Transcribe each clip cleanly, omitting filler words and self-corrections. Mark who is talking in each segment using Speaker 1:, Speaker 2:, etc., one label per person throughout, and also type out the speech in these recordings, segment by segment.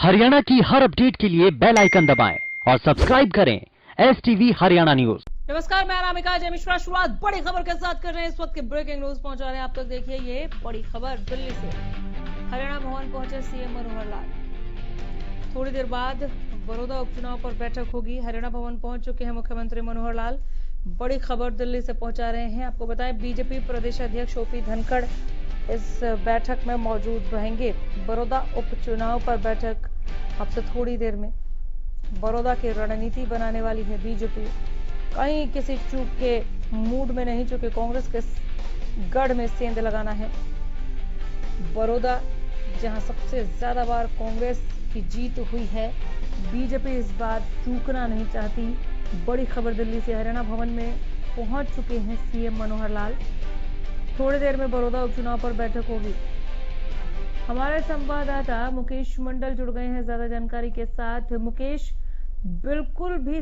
Speaker 1: हरियाणा की हर अपडेट के लिए बेल आइकन दबाएं और सब्सक्राइब करें STV हरियाणा न्यूज।
Speaker 2: नमस्कार, मैं अनामिका जय मिश्रा। शुरुआत बड़ी खबर के साथ कर रहे हैं। इस वक्त की ब्रेकिंग न्यूज पहुंचा रहे हैं आप तक। देखिए ये बड़ी खबर दिल्ली से। हरियाणा भवन पहुंचे सीएम मनोहर लाल। थोड़ी देर बाद बड़ौदा उपचुनाव पर बैठक होगी। हरियाणा भवन पहुंच चुके हैं मुख्यमंत्री मनोहर लाल। बड़ी खबर दिल्ली से पहुंचा रहे हैं। आपको बताएं, बीजेपी प्रदेश अध्यक्ष ओपी धनखड़ इस बैठक में मौजूद रहेंगे। बड़ौदा उपचुनाव पर बैठक अब से थोड़ी देर में। बड़ौदा की रणनीति बनाने वाली है बीजेपी। कहीं किसी चूक के मूड में नहीं, चूंकि कांग्रेस के गढ़ में सेंध लगाना है। बड़ौदा जहां सबसे ज्यादा बार कांग्रेस की जीत हुई है, बीजेपी इस बार चूकना नहीं चाहती। बड़ी खबर दिल्ली से। हरियाणा भवन में पहुंच चुके हैं सीएम मनोहर लाल। थोड़ी देर में बड़ौदा उपचुनाव पर बैठक होगी। हमारे संवाददाता मुकेश मंडल जुड़ गए हैं ज्यादा जानकारी के साथ। मुकेश, बिल्कुल भी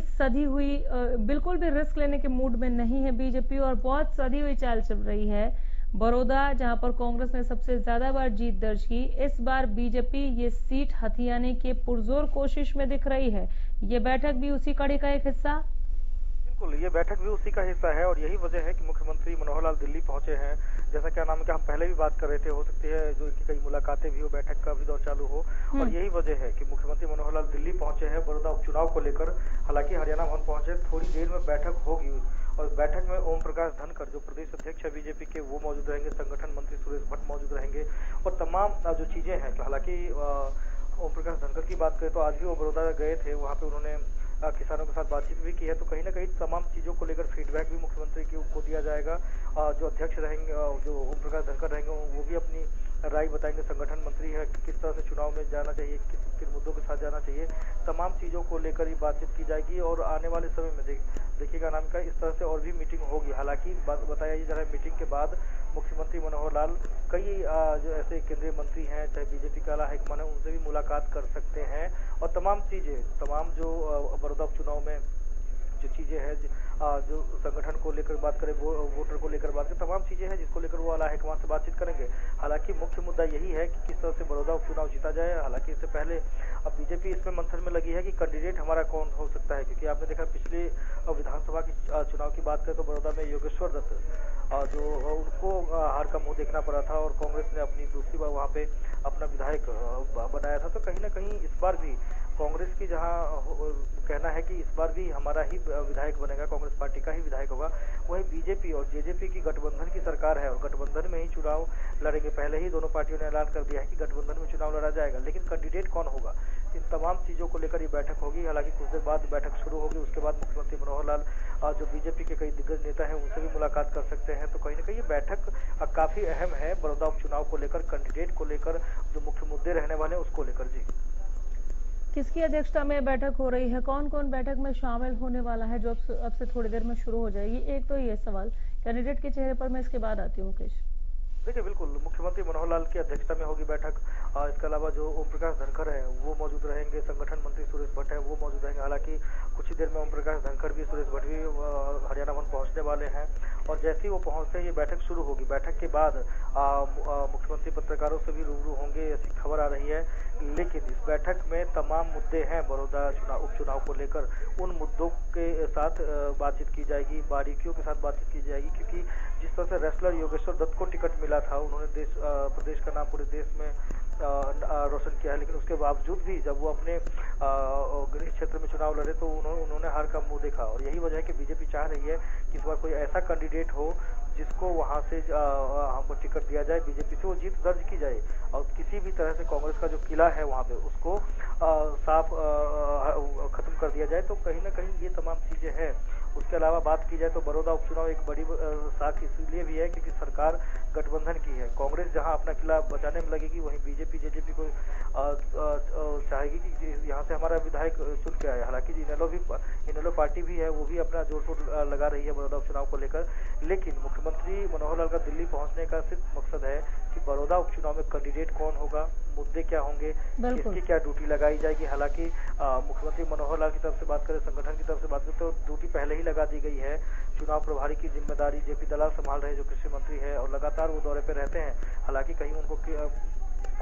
Speaker 2: रिस्क लेने के मूड में नहीं है बीजेपी और बहुत सधी हुई चाल चल रही है। बड़ौदा जहां पर कांग्रेस ने सबसे ज्यादा बार जीत दर्ज की, इस बार बीजेपी ये सीट हथियाने के पुरजोर कोशिश में दिख रही है। ये बैठक भी उसी कड़ी का एक हिस्सा।
Speaker 3: बिल्कुल, ये बैठक भी उसी का हिस्सा है और यही वजह है कि मुख्यमंत्री मनोहर लाल दिल्ली पहुंचे हैं। जैसा क्या नाम है कि हम पहले भी बात कर रहे थे, हो सकती है जो इनकी कई मुलाकातें भी हो, बैठक का भी दौर चालू हो, और यही वजह है कि मुख्यमंत्री मनोहर लाल दिल्ली पहुंचे हैं बड़ौदा उपचुनाव को लेकर। हालांकि हरियाणा भवन पहुंचे, थोड़ी देर में बैठक होगी और बैठक में ओम प्रकाश धनखड़ जो प्रदेश अध्यक्ष है बीजेपी के, वो मौजूद रहेंगे। संगठन मंत्री सुरेश भट्ट मौजूद रहेंगे और तमाम जो चीजें हैं। हालांकि ओम प्रकाश धनखड़ की बात करें तो आज भी वो बड़ौदा गए थे, वहां पे उन्होंने किसानों के साथ बातचीत भी की है। तो कहीं ना कहीं तमाम चीजों को लेकर फीडबैक भी मुख्यमंत्री को दिया जाएगा। जो अध्यक्ष रहेंगे, जो ओम प्रकाश धनखड़ रहेंगे, वो भी अपनी राय बताएंगे। संगठन मंत्री है, किस तरह से चुनाव में जाना चाहिए, किन मुद्दों के साथ जाना चाहिए, तमाम चीजों को लेकर ही बातचीत की जाएगी। और आने वाले समय में देखिएगा नाम का इस तरह से और भी मीटिंग होगी। हालांकि बताया जा रहा है मीटिंग के बाद मुख्यमंत्री मनोहर लाल कई जो ऐसे केंद्रीय मंत्री हैं, चाहे बीजेपी का आला हाईकमान है, उनसे भी मुलाकात कर सकते हैं और तमाम जो बड़ौदा उपचुनाव में जो चीजें हैं, जो संगठन को लेकर बात करें, वोटर को लेकर बात करें, तमाम चीजें हैं जिसको लेकर वो आला हाईकमान से बातचीत करेंगे। हालांकि मुख्य मुद्दा यही है कि किस तरह से बड़ौदा उपचुनाव जीता जाए। हालांकि इससे पहले अब बीजेपी इसमें मंथन में लगी है कि कैंडिडेट हमारा कौन हो सकता है, क्योंकि आपने देखा पिछले विधानसभा की चुनाव की बात करें तो बड़ौदा में योगेश्वर दत्त जो उनको हार का मुंह देखना पड़ा था और कांग्रेस ने अपनी दूसरी बार वहां पे अपना विधायक बनाया था। तो कहीं ना कहीं इस बार भी कांग्रेस की जहां कहना है कि इस बार भी हमारा ही विधायक बनेगा, कांग्रेस पार्टी का ही विधायक होगा, वहीं बीजेपी और जेजेपी की गठबंधन की सरकार है और गठबंधन में ही चुनाव लड़ेंगे। पहले ही दोनों पार्टियों ने ऐलान कर दिया है कि गठबंधन में चुनाव लड़ा जाएगा, लेकिन कैंडिडेट कौन होगा, इन तमाम चीजों को लेकर ये बैठक होगी। हालांकि कुछ देर बाद बैठक शुरू होगी, उसके बाद मुख्यमंत्री मनोहर लाल जो बीजेपी के कई दिग्गज नेता हैं उनसे भी मुलाकात कर सकते हैं। तो कहीं ना कहीं ये बैठक काफी अहम है बड़ौदा उपचुनाव को लेकर, कैंडिडेट को लेकर, जो मुख्य मुद्दे रहने वाले हैं उसको लेकर। जी,
Speaker 2: किसकी अध्यक्षता में बैठक हो रही है, कौन कौन बैठक में शामिल होने वाला है, जो अब से थोड़ी देर में शुरू हो जाएगी? एक तो ये सवाल कैंडिडेट के चेहरे पर, मैं इसके बाद आती हूँ मुकेश।
Speaker 3: देखिए, बिल्कुल मुख्यमंत्री मनोहर लाल की अध्यक्षता में होगी बैठक। इसके अलावा जो ओम प्रकाश धनखड़ है वो मौजूद रहेंगे, संगठन मंत्री सुरेश भट्ट है वो मौजूद रहेंगे। हालांकि कुछ ही देर में ओम प्रकाश धनखड़ भी, सुरेश भट्ट भी हरियाणा भवन पहुंचने वाले हैं और जैसे ही वो पहुंचते हैं ये बैठक शुरू होगी। बैठक के बाद मुख्यमंत्री पत्रकारों से भी रूबरू होंगे, ऐसी खबर आ रही है। लेकिन इस बैठक में तमाम मुद्दे हैं बड़ौदा उपचुनाव को लेकर, उन मुद्दों के साथ बातचीत की जाएगी, बारीकियों के साथ बातचीत की जाएगी। क्योंकि जिस तरह से रेसलर योगेश्वर दत्त को टिकट मिला था, उन्होंने प्रदेश का नाम पूरे देश में रोशन किया है, लेकिन उसके बावजूद भी जब वो अपने गृह क्षेत्र में चुनाव लड़े तो उन्होंने हार का मुंह देखा। और यही वजह है कि बीजेपी चाह रही है कि इस बार कोई ऐसा कैंडिडेट हो जिसको वहां से हमको टिकट दिया जाए, बीजेपी से वो जीत दर्ज की जाए और किसी भी तरह से कांग्रेस का जो किला है वहां पे उसको साफ खत्म कर दिया जाए। तो कहीं ना कहीं ये तमाम चीजें हैं। उसके अलावा बात की जाए तो बड़ौदा उपचुनाव एक बड़ी साख इसलिए भी है क्योंकि सरकार गठबंधन की है। कांग्रेस जहां अपना किला बचाने में लगेगी, वहीं बीजेपी जेजेपी को चाहेगी कि यहाँ से हमारा विधायक चुन के आए। हालांकि इनेलो पार्टी भी है, वो भी अपना जोर शोर लगा रही है बड़ौदा उपचुनाव को लेकर। लेकिन मुख्यमंत्री मनोहर लाल का दिल्ली पहुंचने का सिर्फ मकसद है कि बड़ौदा उपचुनाव में कैंडिडेट कौन होगा, मुद्दे क्या होंगे, किसकी क्या ड्यूटी लगाई जाएगी। हालांकि मुख्यमंत्री मनोहर लाल की तरफ से बात करें, संगठन की तरफ से बात करें तो ड्यूटी पहले ही लगा दी गई है। चुनाव प्रभारी की जिम्मेदारी जेपी दलाल संभाल रहे हैं, जो कृषि मंत्री है, और लगातार वो दौरे पे रहते हैं। हालांकि कहीं उनको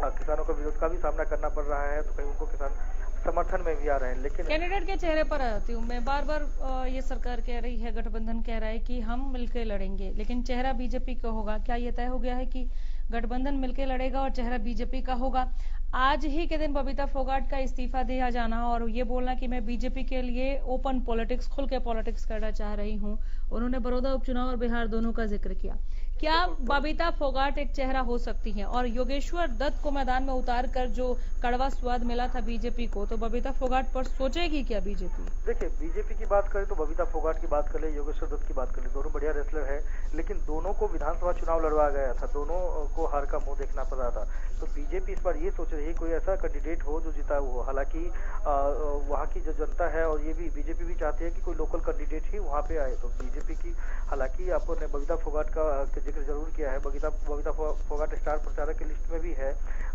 Speaker 3: किसानों का विरोध का भी सामना करना पड़ रहा है, तो कहीं उनको किसान समर्थन में भी आ रहे हैं। लेकिन
Speaker 2: कैंडिडेट के चेहरे पर आती हूँ मैं, बार बार ये सरकार कह रही है, गठबंधन कह रहा है कि हम मिलकर लड़ेंगे, लेकिन चेहरा बीजेपी का होगा। क्या ये तय हो गया है कि गठबंधन मिलकर लड़ेगा और चेहरा बीजेपी का होगा? आज ही के दिन बबीता फोगाट का इस्तीफा दिया जाना और ये बोलना कि मैं बीजेपी के लिए ओपन पॉलिटिक्स, खुल के पॉलिटिक्स करना चाह रही हूँ। उन्होंने बड़ौदा उपचुनाव और बिहार दोनों का जिक्र किया। क्या बबीता फोगाट एक चेहरा हो सकती हैं? और योगेश्वर दत्त को मैदान में उतार कर जो कड़वा स्वाद मिला था बीजेपी को, तो बबीता फोगाट पर सोचेगी क्या बीजेपी?
Speaker 3: देखिए, बीजेपी की बात करें तो बबीता फोगाट की बात कर ले, योगेश्वर दत्त की बात कर ले, दोनों बढ़िया रेसलर है, लेकिन दोनों को विधानसभा चुनाव लड़वाया गया था, दोनों को हार का मुंह देखना पड़ रहा था। तो बीजेपी इस बार ये सोच रही है कोई ऐसा कैंडिडेट हो जो जिता हो। हालांकि वहाँ की जो जनता है और ये भी बीजेपी भी चाहती है कि कोई लोकल कैंडिडेट ही वहाँ पे आए। तो बीजेपी की, हालांकि आपने बबीता फोगाट का जिक्र जरूर किया है, बबीता फोगाट स्टार प्रचारक की लिस्ट में भी है,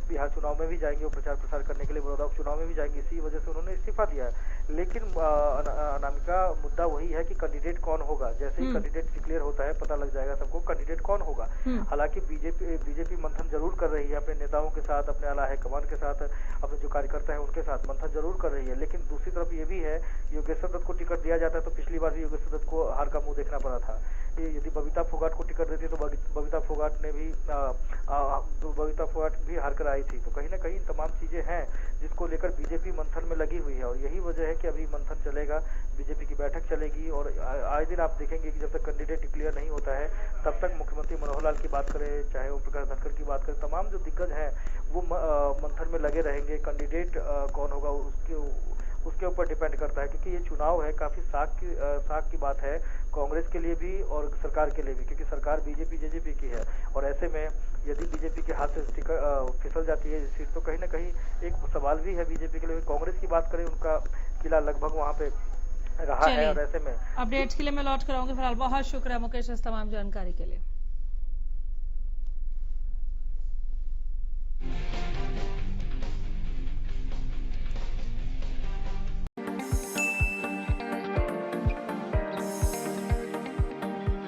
Speaker 3: बिहार चुनाव में भी जाएंगे, वो प्रचार प्रसार करने के लिए बड़ौदा उपचुनाव में भी जाएंगे, इसी वजह से उन्होंने इस्तीफा दिया है। लेकिन अनामिका, मुद्दा वही है कि कैंडिडेट कौन होगा। जैसे ही कैंडिडेट डिक्लेयर होता है, पता लग जाएगा सबको कैंडिडेट कौन होगा। हालांकि बीजेपी मंथन जरूर कर रही है अपने नेताओं के साथ, अपने आला हाईकमान के साथ, अपने जो कार्यकर्ता है उनके साथ मंथन जरूर कर रही है। लेकिन दूसरी तरफ ये भी है, योगेश्वर दत्त को टिकट दिया जाता है तो पिछली बार भी योगेश्वर दत्त को हार का मुंह देखना पड़ा था। यदि बबीता फोगाट को टिकट देती तो बबीता फोगाट भी हार कर आई थी। तो कहीं ना कहीं तमाम चीजें हैं जिसको लेकर बीजेपी मंथन में लगी हुई है, और यही वजह है कि अभी मंथन चलेगा, बीजेपी की बैठक चलेगी, और आए दिन आप देखेंगे कि जब तक कैंडिडेट डिक्लेयर नहीं होता है तब तक मुख्यमंत्री मनोहर लाल की बात करें, चाहे ओम प्रकाश धनखड़ की बात करें, तमाम जो दिग्गज हैं वो मंथन में लगे रहेंगे। कैंडिडेट कौन होगा उसके ऊपर डिपेंड करता है, क्योंकि ये चुनाव है, काफी साख की बात है कांग्रेस के लिए भी और सरकार के लिए भी, क्योंकि सरकार बीजेपी जेजेपी की है। और ऐसे में यदि बीजेपी के हाथ से फिसल जाती है सीट तो कहीं ना कहीं एक सवाल भी है बीजेपी के लिए। कांग्रेस की बात करें, उनका किला लगभग वहां पे रहा है, और ऐसे में
Speaker 2: अपडेट्स के लिए मैं लौट कर आऊंगी। फिलहाल बहुत शुक्रिया मुकेश इस तमाम जानकारी के लिए।